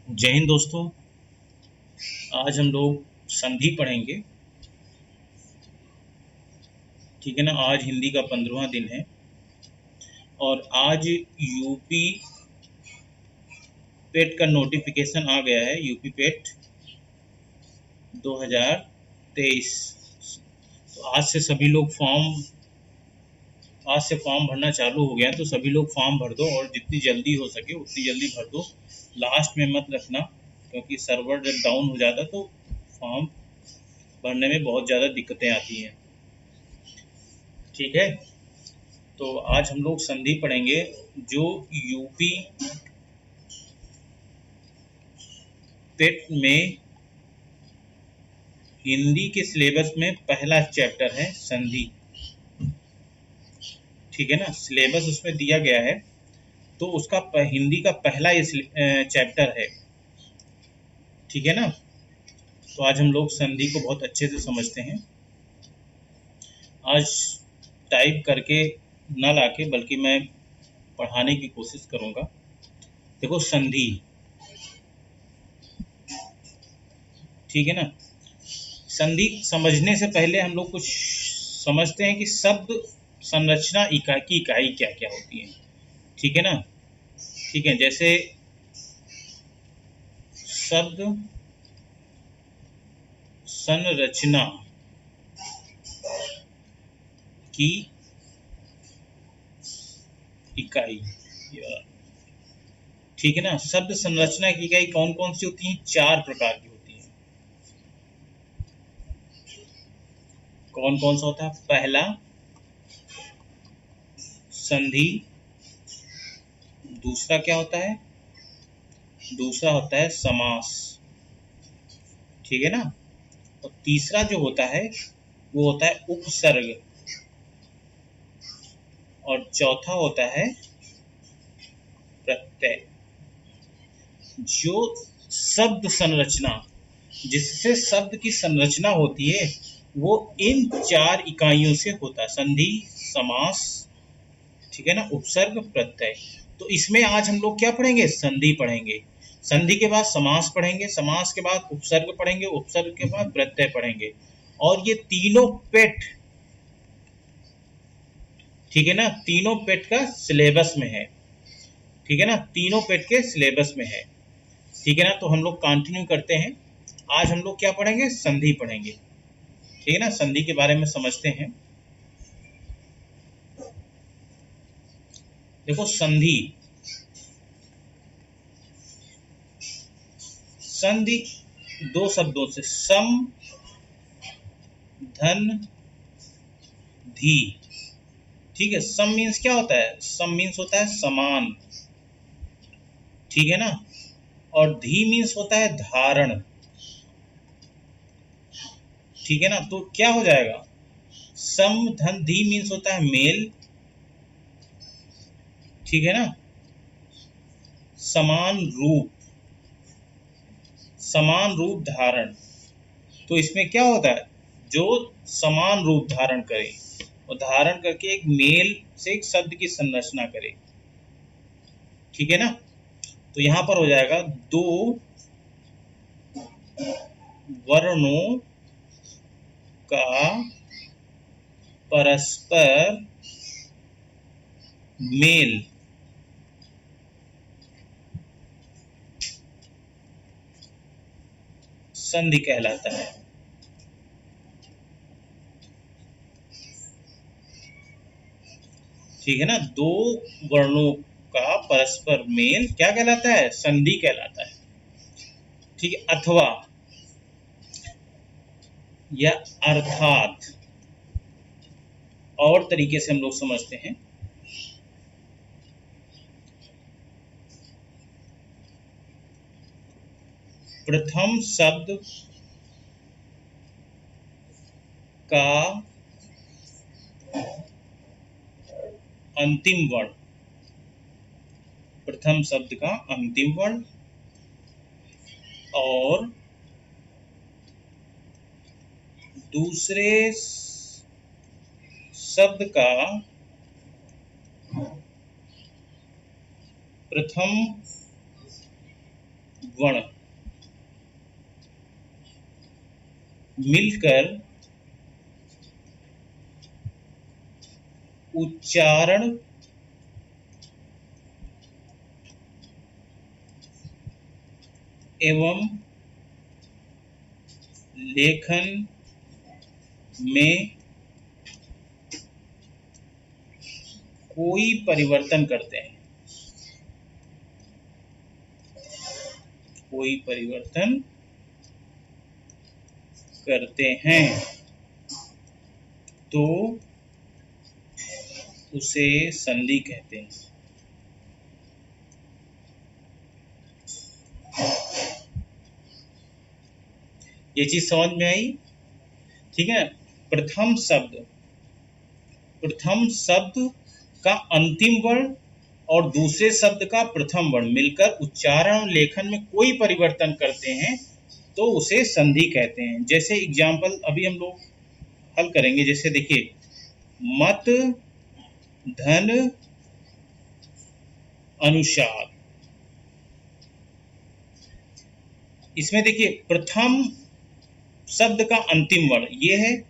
जय हिंद दोस्तों। आज हम लोग संधि पढ़ेंगे। ठीक है ना। आज हिंदी का 15वां दिन है और आज यूपी पेट का नोटिफिकेशन आ गया है। यूपी पेट 2023। तो आज से फॉर्म भरना चालू हो गया है, तो सभी लोग फॉर्म भर दो और जितनी जल्दी हो सके उतनी जल्दी भर दो। लास्ट में मत रखना, क्योंकि सर्वर जब डाउन हो जाता तो फॉर्म भरने में बहुत ज़्यादा दिक्कतें आती हैं। ठीक है। तो आज हम लोग संधि पढ़ेंगे। जो यूपी पेट में हिंदी के सिलेबस में पहला चैप्टर है संधि। ठीक है ना। सिलेबस उसमें दिया गया है, तो उसका हिंदी का पहला ये चैप्टर है। ठीक है ना। तो आज हम लोग संधि को बहुत अच्छे से समझते हैं। आज टाइप करके ना लाके, बल्कि मैं पढ़ाने की कोशिश करूँगा। देखो संधि, ठीक है ना। संधि समझने से पहले हम लोग कुछ समझते हैं कि शब्द संरचना इकाई क्या क्या होती है। ठीक है ना। ठीक है। जैसे शब्द संरचना की इकाई, ठीक है ना। शब्द संरचना की इकाई कौन कौन सी होती हैं? 4 प्रकार की होती हैं। कौन कौन सा होता है? पहला संधि, दूसरा क्या होता है? दूसरा होता है समास। ठीक है ना। और तीसरा जो होता है वो होता है उपसर्ग, और चौथा होता है प्रत्यय। जो शब्द संरचना, जिससे शब्द की संरचना होती है, वो इन 4 इकाइयों से होता है। संधि, समास, ठीक है ना, उपसर्ग, प्रत्यय। तो इसमें आज हम लोग क्या पढ़ेंगे? संधि पढ़ेंगे। संधि के बाद समास पढ़ेंगे, समास के बाद उपसर्ग पढ़ेंगे, उपसर्ग के बाद प्रत्यय पढ़ेंगे। और ये तीनों पेट, ठीक है ना, तीनों पेट का सिलेबस में है। ठीक है ना। तीनों पेट के सिलेबस में है। ठीक है ना। तो हम लोग कंटिन्यू करते हैं। आज हम लोग क्या पढ़ेंगे? संधि पढ़ेंगे। ठीक है ना। संधि के बारे में समझते हैं। देखो संधि, संधि 2 शब्दों से, सम धन धी। ठीक है। सम मीन्स क्या होता है? सम मीन्स होता है समान। ठीक है ना। और धी मीन्स होता है धारण। ठीक है ना। तो क्या हो जाएगा? सम धन धी मीन्स होता है मेल। ठीक है ना। समान रूप, समान रूप धारण। तो इसमें क्या होता है? जो समान रूप धारण करे और धारण करके एक मेल से एक शब्द की संरचना करे। ठीक है ना। तो यहां पर हो जाएगा 2 वर्णों का परस्पर मेल संधि कहलाता है। ठीक है ना। 2 वर्णों का परस्पर मेल क्या कहलाता है? संधि कहलाता है। ठीक है। अथवा या अर्थात, और तरीके से हम लोग समझते हैं। प्रथम शब्द का अंतिम वर्ण, प्रथम शब्द का अंतिम वर्ण और दूसरे शब्द का प्रथम वर्ण मिलकर उच्चारण एवं लेखन में कोई परिवर्तन करते हैं, कोई परिवर्तन करते हैं तो उसे संधि कहते हैं। ये चीज समझ में आई? ठीक है। प्रथम शब्द का अंतिम वर्ण और दूसरे शब्द का प्रथम वर्ण मिलकर उच्चारण और लेखन में कोई परिवर्तन करते हैं तो उसे संधि कहते हैं। जैसे एग्जाम्पल अभी हम लोग हल करेंगे। जैसे देखिए, मत धन अनुसार, इसमें देखिए प्रथम शब्द का अंतिम वर्ण ये है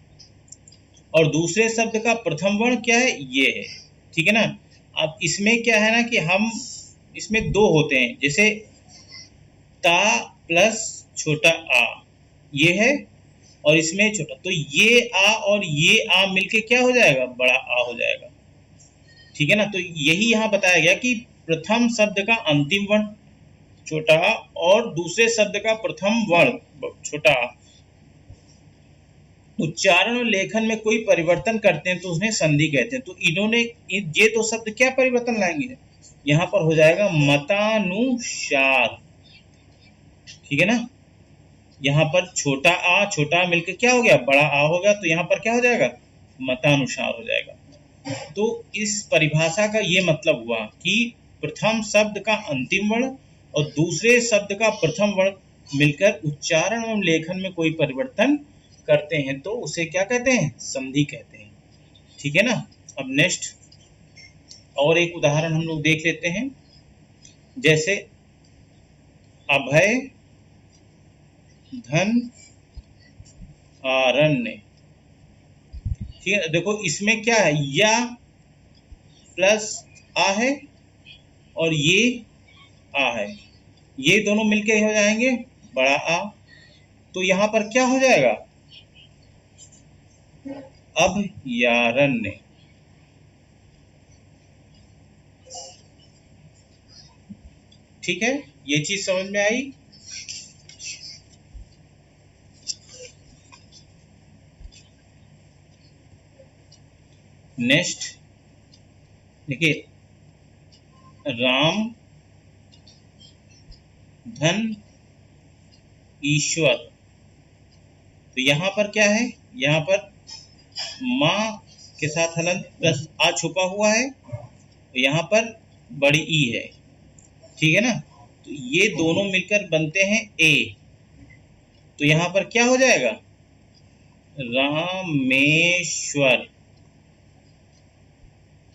और दूसरे शब्द का प्रथम वर्ण क्या है, ये है। ठीक है ना। अब इसमें क्या है ना कि हम इसमें दो होते हैं, जैसे ता प्लस छोटा आ ये है और इसमें छोटा, तो ये आ और ये आ मिलके क्या हो जाएगा, बड़ा आ हो जाएगा। ठीक है ना। तो यही यहाँ बताया गया कि प्रथम शब्द का अंतिम वर्ण छोटा आ और दूसरे शब्द का प्रथम वर्ण छोटा आ उच्चारण और लेखन में कोई परिवर्तन करते हैं तो उन्हें संधि कहते हैं। तो इन्होंने ये दो शब्द क्या परिवर्तन लाएंगे, यहाँ पर हो जाएगा मतानुसार। ठीक है ना। यहाँ पर छोटा आ मिलकर क्या हो गया, बड़ा आ हो गया, तो यहाँ पर क्या हो जाएगा, मतानुसार हो जाएगा। तो इस परिभाषा का ये मतलब हुआ कि प्रथम शब्द का अंतिम वर्ण और दूसरे शब्द का प्रथम वर्ण मिलकर उच्चारण एवं लेखन में कोई परिवर्तन करते हैं तो उसे क्या कहते हैं, संधि कहते हैं। ठीक है ना। अब नेक्स्ट और एक उदाहरण हम लोग देख लेते हैं। जैसे अभय धन आरण्य। ठीक है। देखो इसमें क्या है, या प्लस आ है और ये आ है, ये दोनों मिलके हो जाएंगे बड़ा आ। तो यहाँ पर क्या हो जाएगा, अभयारण्य। ठीक है। ये चीज समझ में आई? नेक्स्ट देखिए, राम धन ईश्वर। तो यहाँ पर क्या है, यहाँ पर माँ के साथ हलंत प्लस आ छुपा हुआ है, तो यहाँ पर बड़ी ई है। ठीक है ना। तो ये दोनों मिलकर बनते हैं ए, तो यहाँ पर क्या हो जाएगा, रामेश्वर।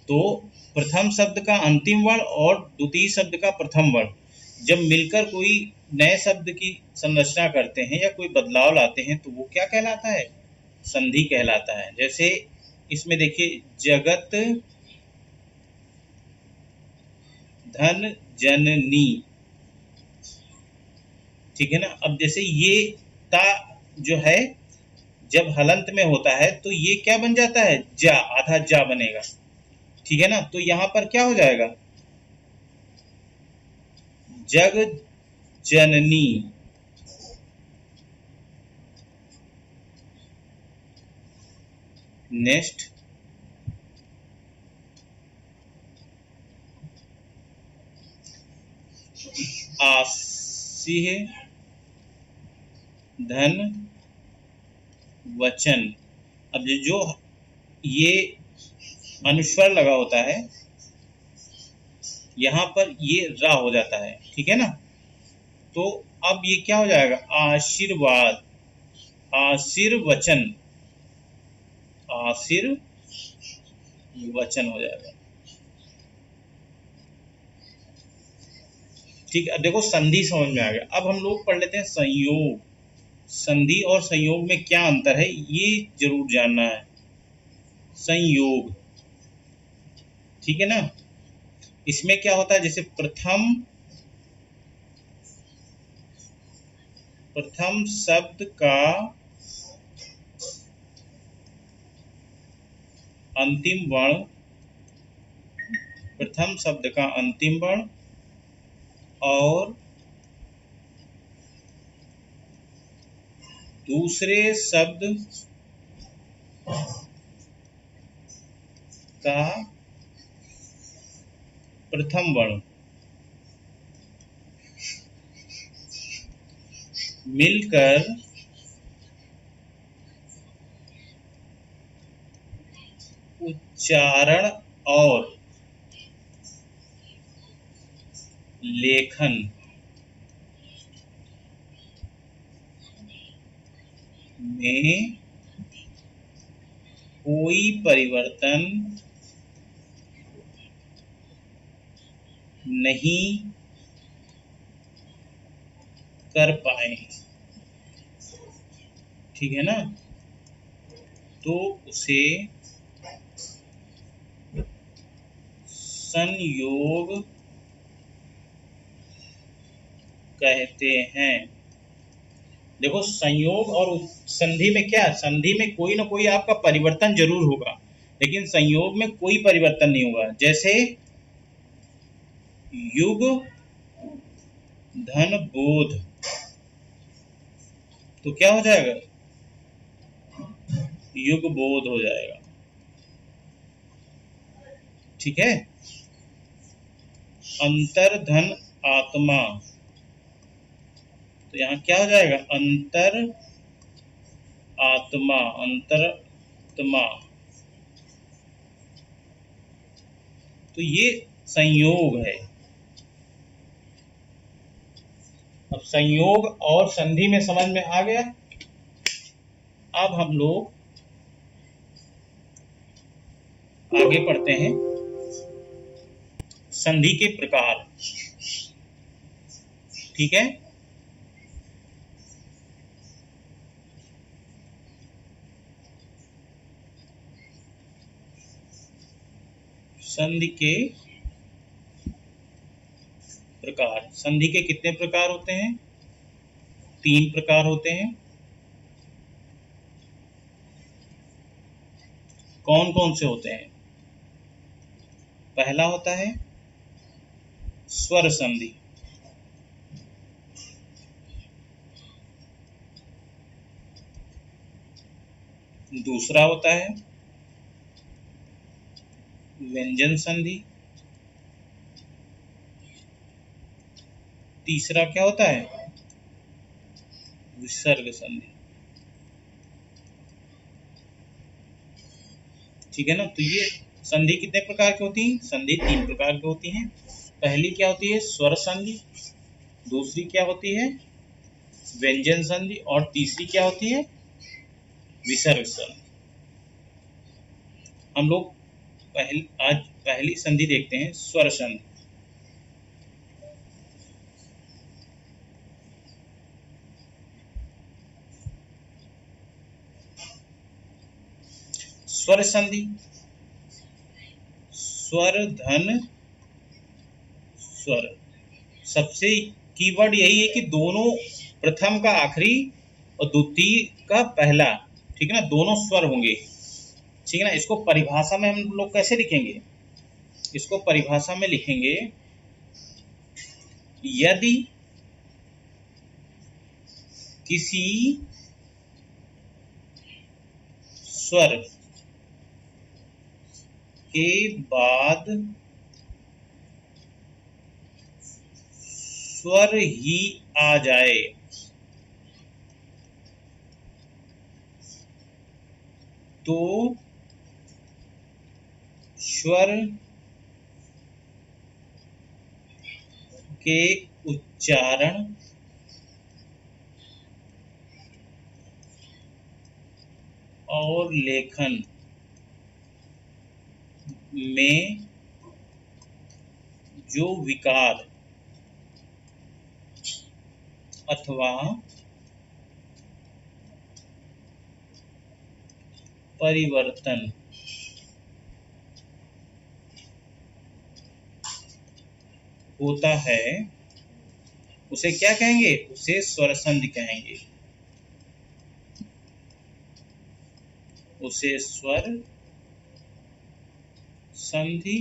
तो प्रथम शब्द का अंतिम वर्ण और द्वितीय शब्द का प्रथम वर्ण जब मिलकर कोई नए शब्द की संरचना करते हैं या कोई बदलाव लाते हैं तो वो क्या कहलाता है, संधि कहलाता है। जैसे इसमें देखिए, जगत धन जननी। ठीक है ना। अब जैसे ये ता जो है जब हलंत में होता है तो ये क्या बन जाता है, जा, आधा जा बनेगा। ठीक है ना। तो यहाँ पर क्या हो जाएगा, जग जननी। नेक्स्ट आसी है धन वचन। अब जो ये अनुस्वर लगा होता है यहाँ पर ये रा हो जाता है। ठीक है ना। तो अब ये क्या हो जाएगा, आशीर्वाद, आशीर्वचन, आशीर्वचन हो जाएगा। ठीक है, देखो संधि समझ में आ गया। अब हम लोग पढ़ लेते हैं संयोग। संधि और संयोग में क्या अंतर है ये जरूर जानना है। संयोग, ठीक है ना। इसमें क्या होता है, जैसे प्रथम शब्द का अंतिम वर्ण, प्रथम शब्द का अंतिम वर्ण और दूसरे शब्द का प्रथम वर्ण मिलकर उच्चारण और लेखन में कोई परिवर्तन नहीं कर पाए, ठीक है ना, तो उसे संयोग कहते हैं। देखो संयोग और संधि में क्या है, संधि में कोई ना कोई आपका परिवर्तन जरूर होगा, लेकिन संयोग में कोई परिवर्तन नहीं होगा। जैसे युग धन बोध, तो क्या हो जाएगा, युग बोध हो जाएगा, ठीक है। अंतर धन आत्मा, तो यहाँ क्या हो जाएगा, अंतर आत्मा, अंतरात्मा। तो ये संयोग है। अब संयोग और संधि में समझ में आ गया। अब हम लोग आगे पढ़ते हैं संधि के प्रकार, ठीक है। संधि के प्रकार, संधि के कितने प्रकार होते हैं, 3 प्रकार होते हैं। कौन कौन से होते हैं, पहला होता है स्वर संधि, दूसरा होता है व्यंजन संधि, तीसरा क्या होता है विसर्ग संधि, ठीक है ना। तो ये संधि कितने प्रकार की होती है, संधि 3 प्रकार की होती हैं। पहली क्या होती है स्वर संधि, दूसरी क्या होती है व्यंजन संधि और तीसरी क्या होती है विसर्ग संधि। हम लोग आज पहली संधि देखते हैं स्वर संधि। स्वर संधि, स्वर धन स्वर, सबसे कीवर्ड यही है कि दोनों, प्रथम का आखिरी और द्वितीय का पहला, ठीक है ना, दोनों स्वर होंगे, ठीक है ना। इसको परिभाषा में हम लोग कैसे लिखेंगे, इसको परिभाषा में लिखेंगे, यदि किसी स्वर के बाद स्वर ही आ जाए तो स्वर के उच्चारण और लेखन में जो विकार अथवा परिवर्तन होता है उसे क्या कहेंगे? उसे स्वर संधि कहेंगे। उसे स्वर संधि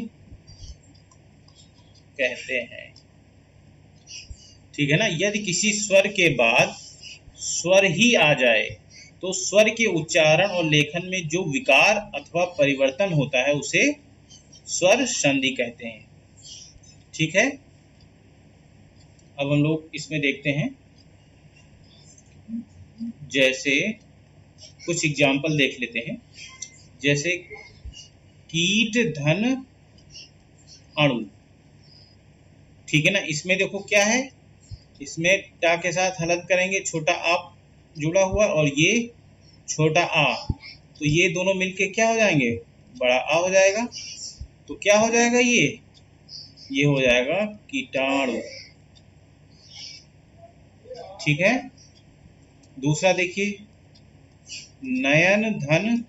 कहते हैं। ठीक है ना। यदि किसी स्वर के बाद स्वर ही आ जाए तो स्वर के उच्चारण और लेखन में जो विकार अथवा परिवर्तन होता है उसे स्वर संधि कहते हैं। ठीक है। अब हम लोग इसमें देखते हैं, जैसे कुछ एग्जाम्पल देख लेते हैं। जैसे कीट धन अणु। ठीक है ना। इसमें देखो क्या है, इसमें टा के साथ हलंत करेंगे, छोटा आ जुड़ा हुआ और ये छोटा आ, तो ये दोनों मिलके क्या हो जाएंगे? बड़ा आ हो जाएगा। तो क्या हो जाएगा? ये हो जाएगा कीटाणु। ठीक है। दूसरा देखिए, नयन धन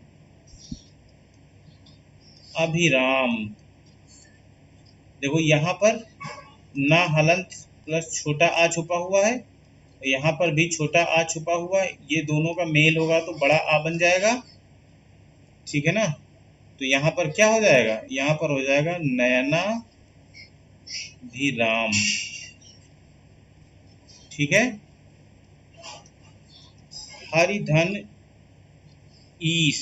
अभिराम। देखो यहाँ पर ना हलंत प्लस छोटा आ छुपा हुआ है, यहाँ पर भी छोटा आ छुपा हुआ है, ये दोनों का मेल होगा तो बड़ा आ बन जाएगा। ठीक है ना। तो यहाँ पर क्या हो जाएगा? यहाँ पर हो जाएगा नयना भी राम। ठीक है। हरिधन ईश।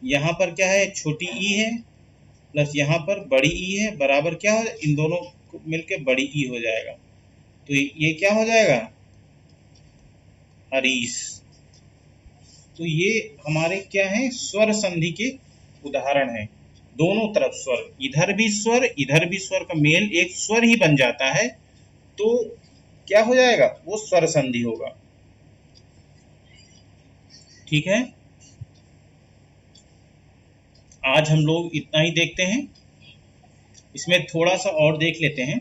यहाँ पर क्या है? छोटी ई है प्लस यहाँ पर बड़ी ई है, बराबर क्या हो, इन दोनों को मिलके बड़ी ई हो जाएगा। तो ये क्या हो जाएगा? हरीश। तो ये हमारे क्या है? स्वर संधि के उदाहरण है। दोनों तरफ स्वर, इधर भी स्वर का मेल एक स्वर ही बन जाता है तो क्या हो जाएगा? वो स्वर संधि होगा। ठीक है। आज हम लोग इतना ही देखते हैं। इसमें थोड़ा सा और देख लेते हैं।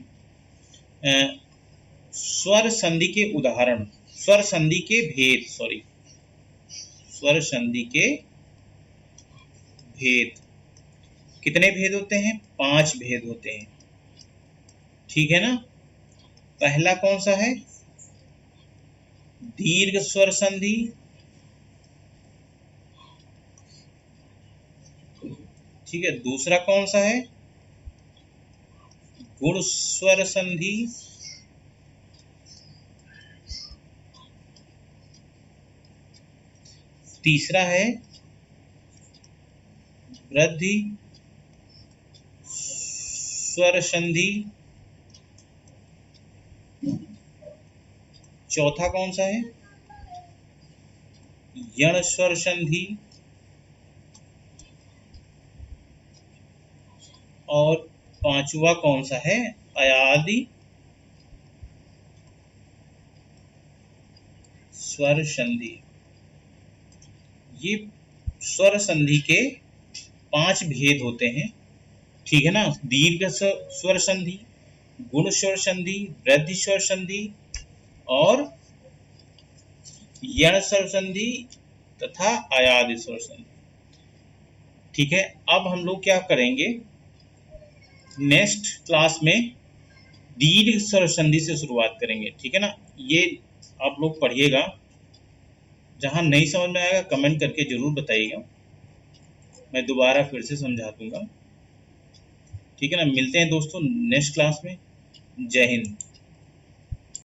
स्वर संधि के उदाहरण, स्वर संधि के भेद, स्वर संधि के भेद। कितने भेद होते हैं? 5 भेद होते हैं। ठीक है ना। पहला कौन सा है? दीर्घ स्वर संधि। ठीक है। दूसरा कौन सा है? गुण स्वर संधि। तीसरा है वृद्धि स्वर संधि। चौथा कौन सा है? यण स्वर संधि। और पांचवा कौन सा है? अयादि स्वर संधि। ये स्वर संधि के 5 भेद होते हैं। ठीक है ना। दीर्घ स्वर संधि, गुण स्वर संधि, वृद्धि स्वर संधि और यण स्वर संधि तथा अयादि स्वर संधि। ठीक है। अब हम लोग क्या करेंगे, नेक्स्ट क्लास में दीर्घ स्वर संधि से शुरुआत करेंगे। ठीक है ना। ये आप लोग पढ़िएगा। जहां नहीं समझ में आएगा कमेंट करके जरूर बताइएगा, मैं दोबारा फिर से समझा दूंगा। ठीक है ना। मिलते हैं दोस्तों नेक्स्ट क्लास में। जय हिंद।